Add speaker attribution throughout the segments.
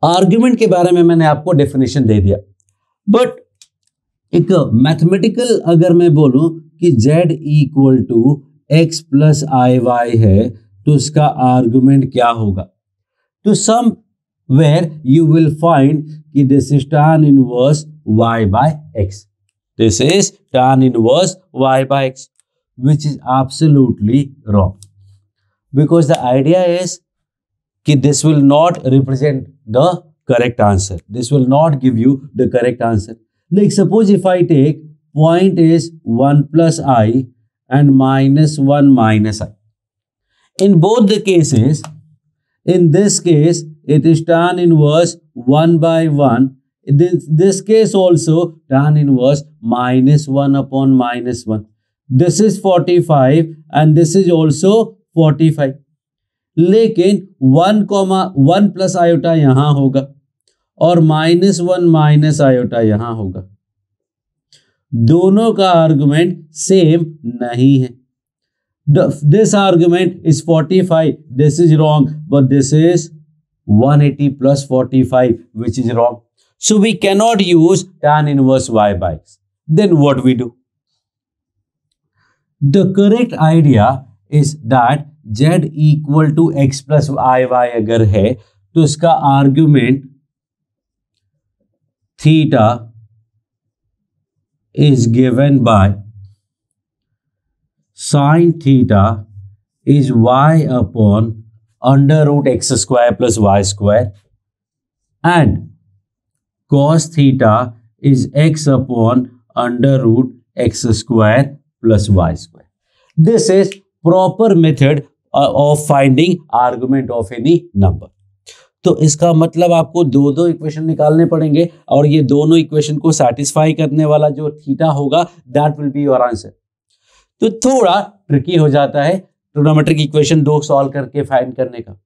Speaker 1: Argument के बारे में मैंने आपको डेफिनेशन दे दिया, बट एक मैथमेटिकल अगर मैं बोलूं कि z equal to x plus i y है तो इसका आर्ग्यूमेंट क्या होगा, तो somewhere you will find कि this is tan inverse y by x, this is tan inverse y by x, which is absolutely wrong, because the idea is कि this will not represent the correct answer, this will not give you the correct answer. Like suppose if I take point is 1 plus I and minus 1 minus I. In both the cases, in this case it is tan inverse 1 by 1. In this case also tan inverse minus 1 upon minus 1. This is 45 and this is also 45. लेकिन 1 plus iota यहां होगा और -1 minus iota यहां होगा, दोनों का argument same नहीं है. This argument is 45, this is wrong, but this is 180 plus 45 which is wrong. So we cannot use tan inverse y by x. Then what we do? The correct idea is that z equal to x plus y अगर है तो इसका argument theta is given by sin theta is y upon under root x square plus y square and cos theta is x upon under root x square plus y square. This is proper method of finding argument of any number. तो इसका मतलब आपको दो equation निकालने पड़ेंगे और ये दोनों इक्वेशन को सेटिस्फाई करने वाला जो थीटा होगा that will be your answer. तो थोड़ा ट्रिकी हो जाता है ट्रिग्नोमेट्रिक इक्वेशन दो सॉल्व करके फाइंड करने का.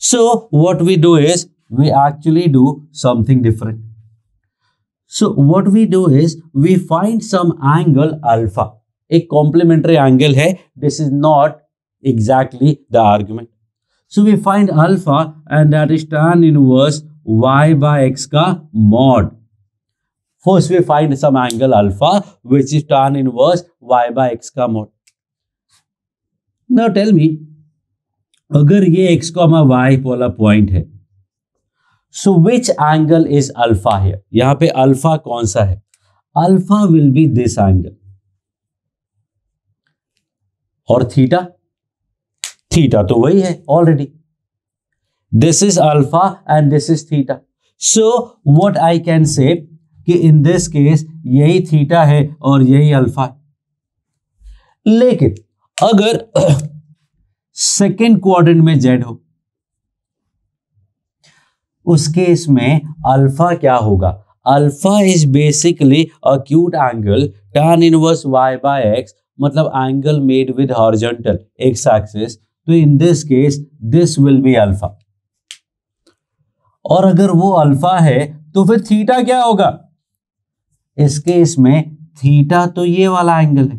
Speaker 1: So what we do is we actually do something different. So what we do is we find some angle alpha. एक कॉम्प्लीमेंट्री एंगल है, this is not exactly the argument. So we find alpha and that is tan inverse y by x का mod. First we find some angle alpha which is tan inverse y by x का mod. Now tell me, अगर ये x, y वाला point है, so which angle is alpha here? यहाँ पे alpha कौन सा है? Alpha will be this angle. और थीटा थीटा तो वही है already. This is alpha and this is theta. So what I can say कि इन दिस केस यही थीटा है और यही अल्फा है. लेकिन अगर सेकेंड क्वाड्रेंट में जेड हो उस केस में अल्फा क्या होगा? Alpha is basically acute angle tan inverse y by x, मतलब angle made with horizontal X axis. तो in this case this will be alpha. और अगर वो अल्फा है तो फिर थीटा क्या होगा? इस केस में थीटा तो ये वाला एंगल है.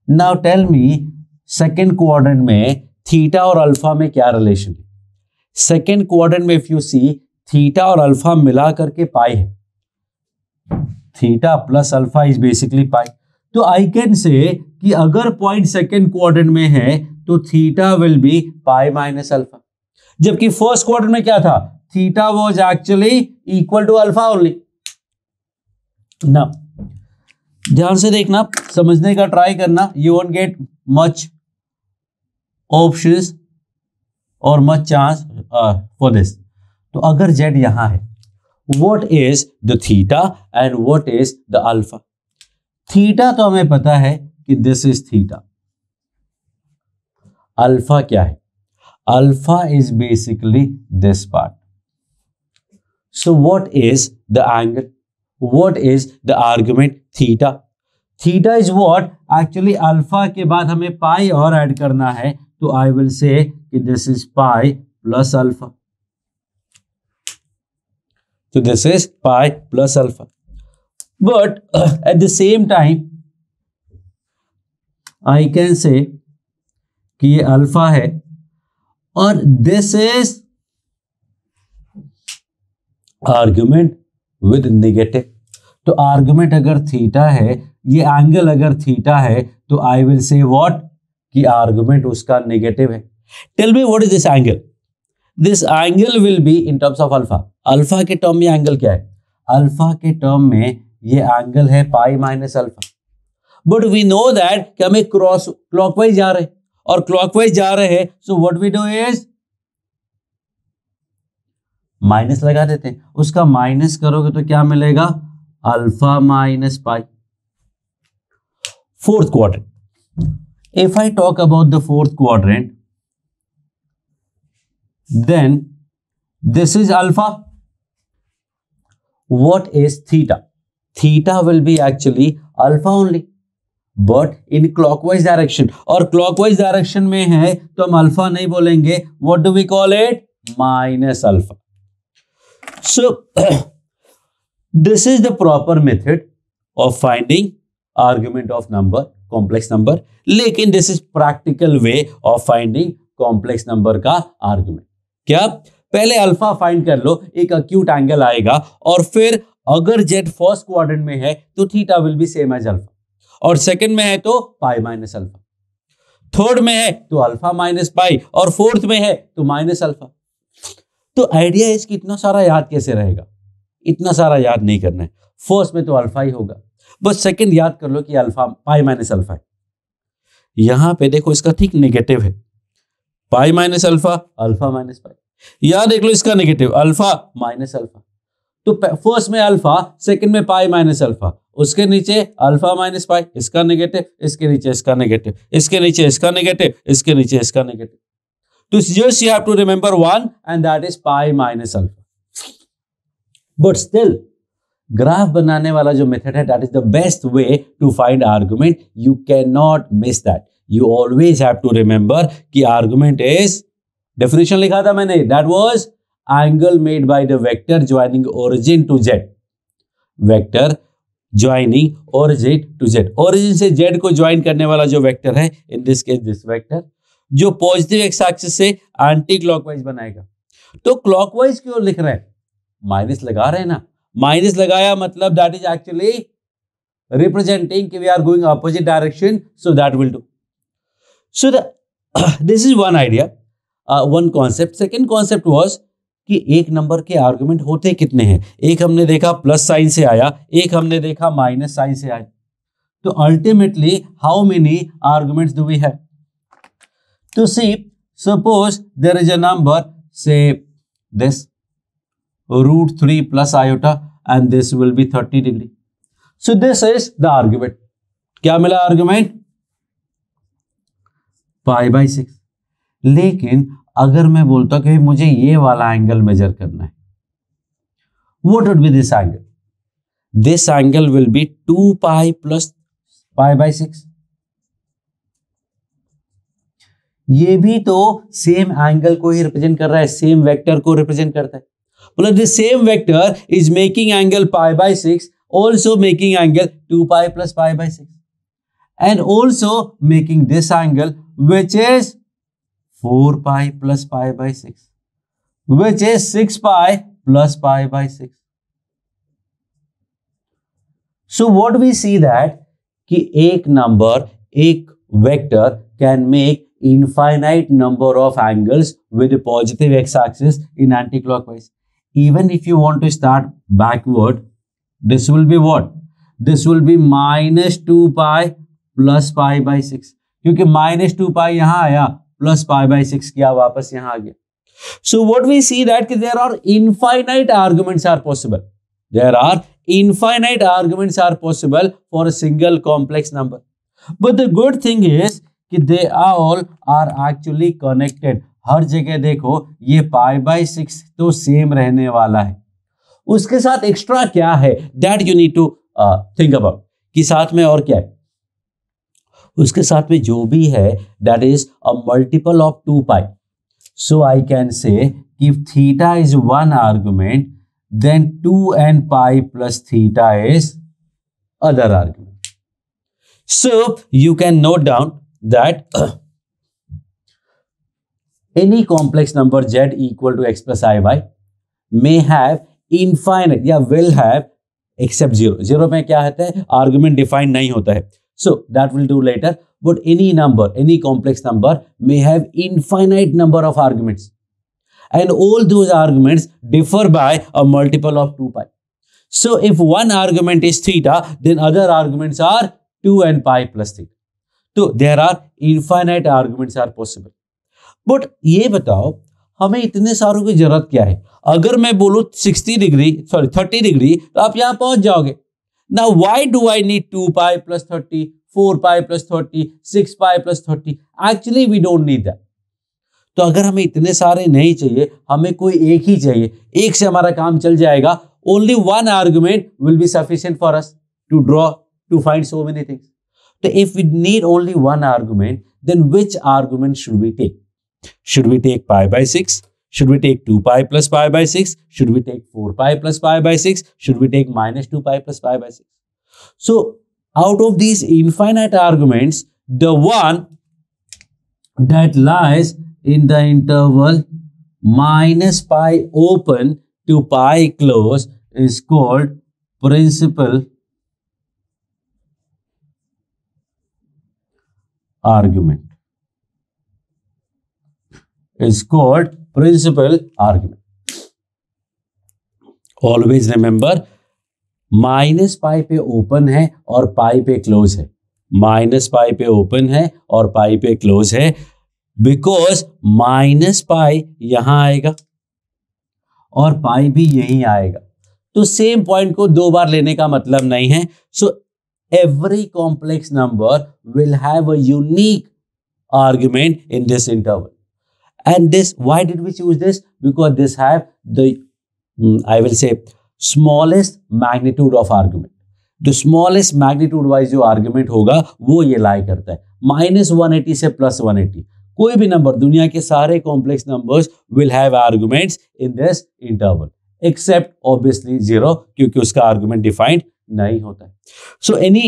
Speaker 1: Now tell me, second quadrant में थीटा और अल्फा में क्या रिलेशन है? सेकेंड क्वाड्रेंट में इफ यू सी थीटा और अल्फा मिला करके पाई है. Theta plus alpha is basically pi. तो आई कैन से कि अगर पॉइंट सेकेंड क्वाड्रेंट में है तो theta will be pi minus alpha. जबकि फर्स्ट क्वाड्रेंट में क्या था? Theta was actually equal to alpha only. ना ध्यान से देखना, समझने का ट्राई करना. You won't get much options और मच चांस फॉर दिस. तो अगर जेड यहां है, what is the theta and what is the alpha? Theta तो हमें पता है कि दिस इज थीटा. अल्फा क्या है? Alpha is basically this part. So what is the angle? What is the argument? Theta. Theta is what actually alpha के बाद हमें पाई और ऐड करना है. तो आई विल से कि this is pi plus alpha. तो this is pi plus alpha. But at the same time, I can say कि ये अल्फा है और this is argument with negative. तो आर्गुमेंट अगर थीटा है, ये एंगल अगर थीटा है, तो आई विल से व्हाट कि आर्गुमेंट उसका नेगेटिव है। Tell me what is this angle? This angle will be in terms of alpha. Alpha के टर्म में एंगल क्या है? अल्फा के टर्म में ये एंगल है pi minus alpha. But we know that कि हमें क्रॉस क्लॉकवाइज जा रहे हैं, और क्लॉकवाइज जा रहे हैं, so what we do is minus लगा देते हैं। उसका माइनस करोगे तो क्या मिलेगा? Alpha minus pi. Fourth quadrant, if I talk about the fourth quadrant, then this is alpha. What is theta? Theta will be actually alpha only, but in clockwise direction, और clockwise direction में है तो हम alpha नहीं बोलेंगे. What do we call it? Minus alpha. So this is the proper method of finding argument of number, complex number. लेकिन this is practical way of finding complex number का argument. क्या? पहले अल्फा फाइंड कर लो, एक acute angle आएगा, और फिर अगर जेड फर्स्ट क्वाड्रेंट में है तो theta will be same as alpha, और सेकंड में है तो पाई माइनस अल्फा, थर्ड में है तो अल्फा माइनस पाई, और फोर्थ में है तो माइनस अल्फा। तो आइडिया है कि इतना सारा याद कैसे रहेगा? इतना सारा याद नहीं करना है। फर्स्ट में तो अल्फा ही होगा, बस सेकंड याद कर लो कि अल्फा पाई माइनस अल्फा है। यहां पे देखो इसका ठीक नेगेटिव है, pi minus alpha, alpha minus पाई। यहां देख लो इसका नेगेटिव, अल्फा माइनस अल्फा। तो फर्स्ट में अल्फा, सेकंड में पाई माइनस अल्फा, उसके नीचे अल्फा माइनस पाई, इसका नेगेटिव, इसके नीचे इसका नेगेटिव, इसके नीचे इसका नेगेटिव, इसके नीचे इसका नेगेटिव। तो just you have to remember one, and that is pi minus alpha. But still graph बनाने वाला जो मेथड है, that is the best way to find argument. You can not miss that. You always have to remember कि argument is, definition लिखा था मैंने, that was angle made by the vector joining origin to z. Vector joining origin to z. Origin से z को join करने वाला जो vector है, in this case this vector, जो positive x axis से anti clockwise बनाएगा। तो clockwise क्यों लिख रहे हैं? माइनस लगा रहे हैं ना, माइनस लगाया मतलब that is actually representing कि we are going opposite direction, so that will do. So this is one idea, one concept. Second concept was कि एक नंबर के आर्गुमेंट होते कितने हैं? एक हमने देखा प्लस साइन से आया, एक हमने देखा माइनस साइन से आया। तो ultimately how many arguments do we have? तो see, suppose there is a number, say this √3 plus iota, and this will be 30 degree. So this is the argument. क्या मिला आर्गुमेंट? Pi by 6। लेकिन अगर मैं बोलता कि मुझे ये वाला एंगल मेजर करना है, what would be this angle? This angle will B 2 pi plus pi by 6। ये भी तो सेम एंगल को ही रिप्रेजेंट कर रहा है, सेम वेक्टर को रिप्रेजेंट करता है। मतलब this same vector is making angle pi by 6, also making angle 2 pi plus pi by 6, and also making this angle which is 4 pi plus pi by 6, which is 6 pi plus pi by 6. So what we see that कि एक number, एक vector can make infinite number of angles with a positive x-axis in anti-clockwise. Even if you want to start backward, this will be what? This will be minus 2 pi plus pi by 6, क्योंकि minus 2 पाई यहां आया, plus pi by 6 किया, वापस यहां आ गया। So what we see that कि there are infinite arguments are possible, there are infinite arguments are possible for a single complex number. But the good thing is कि they all are actually connected. हर जगह देखो ये pi by 6 तो same रहने वाला है, उसके साथ एक्स्ट्रा क्या है that you need to think about, कि साथ में और क्या है? उसके साथ में जो भी है that is a multiple of 2 pi. So I can say if theta is one argument, then 2n pi plus theta is other argument. So you can note down that any complex number z equal to x plus iy may have infinite या will have except zero. Zero में क्या होता है, argument defined नहीं होता है. So that will do later. But any number, any complex number may have infinite number of arguments and all those arguments differ by a multiple of 2 pi. So if one argument is theta, then other arguments are 2 and pi plus theta. So there are infinite arguments are possible. But ये बताओ हमें इतने सारों की जरूरत क्या है? अगर मैं बोलूं 30 डिग्री तो आप यहां पहुंच जाओगे. Now why do I need 2 pi plus 30, 4 pi plus 30, 6 pi plus 30? Actually we don't need that. तो अगर हमें इतने सारे नहीं चाहिए, हमें कोई एक ही चाहिए, एक से हमारा काम चल जाएगा. Only one argument will be sufficient for us to find so many things. So if we need only one argument, then which argument should we take? Should we take pi by 6? Should we take 2 pi plus pi by 6? Should we take 4 pi plus pi by 6? Should we take minus 2 pi plus pi by 6? So out of these infinite arguments, the one that lies in the interval minus pi open to pi close is called principal argument. Is called principal argument. Always remember, minus pi पे open है और पाई पे close है. Minus pi पे open है और पाई पे close है बिकॉज माइनस पाई यहां आएगा और पाई भी यहीं आएगा. तो सेम पॉइंट को दो बार लेने का मतलब नहीं है. So every complex number will have a unique argument in this interval. And this, why did we choose this? Because this have the, I will say, smallest magnitude of argument. The smallest magnitude wise जो argument होगा वो ये लाई करता है. -180 से +180. कोई भी number, दुनिया के सारे complex numbers will have arguments in this interval, except obviously 0 क्योंकि उसका argument defined नहीं होता है. So any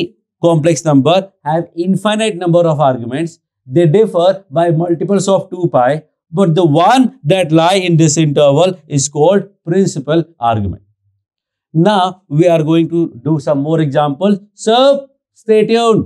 Speaker 1: complex number have infinite number of arguments. They differ by multiples of 2 pi. But the one that lie in this interval is called principal argument. Now we are going to do some more examples. So stay tuned.